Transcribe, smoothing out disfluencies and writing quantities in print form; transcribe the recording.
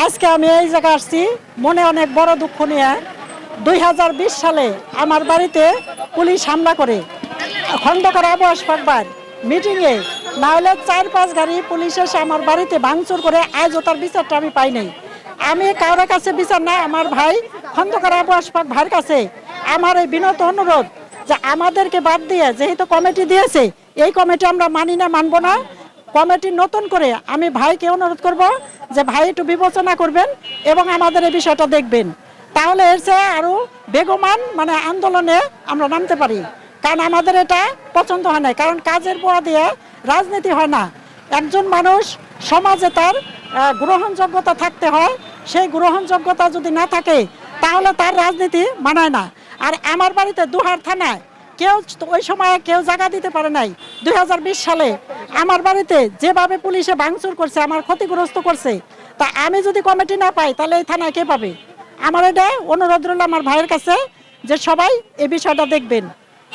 আজকে আমি এই জায়গায় আসছি মনে অনেক বড় দুঃখ নিয়ে। 2020 সালে আমার বাড়িতে পুলিশ হামলা করে খন্দকার আবু আশফাকবার মিটিংয়ে, না হলে 4-5 গাড়ি পুলিশ এসে আমার বাড়িতে ভাঙচুর করে আজও তার বিচারটা আমি পাই নাই। আমি কারোর কাছে বিচার না, আমার ভাই খন্দকার আবু আশফাক ভাইয়ের কাছে আমার এই বিনত অনুরোধ যে আমাদেরকে বাদ দিয়ে যেহেতু কমিটি দিয়েছে, এই কমিটি আমরা মানি না, মানবো না। কমিটি নতুন করে আমি ভাইকে অনুরোধ করব যে ভাই একটু বিবেচনা করবেন এবং আমাদের এই বিষয়টা দেখবেন, তাহলে এর চেয়ে আরও বেগমান আন্দোলনে আমরা নামতে পারি। কারণ আমাদের এটা পছন্দ হয় না, কারণ কাজের পর দিয়ে রাজনীতি হয় না। একজন মানুষ সমাজে তার গ্রহণযোগ্যতা থাকতে হয়, সেই গ্রহণযোগ্যতা যদি না থাকে তাহলে তার রাজনীতি মানায় না। আর আমার বাড়িতে দুহার থানায় কেউ ওই সময় কেউ জায়গা দিতে পারে নাই। 2020 সালে আমার বাড়িতে যেভাবে পুলিশে ভাঙচুর করছে, আমার ক্ষতিগ্রস্ত করছে, তা আমি যদি কমিটি না পাই তাহলে এই থানায় কে পাবে? আমার এটা অনুরোধ রইল আমার ভাইয়ের কাছে যে সবাই এই বিষয়টা দেখবেন।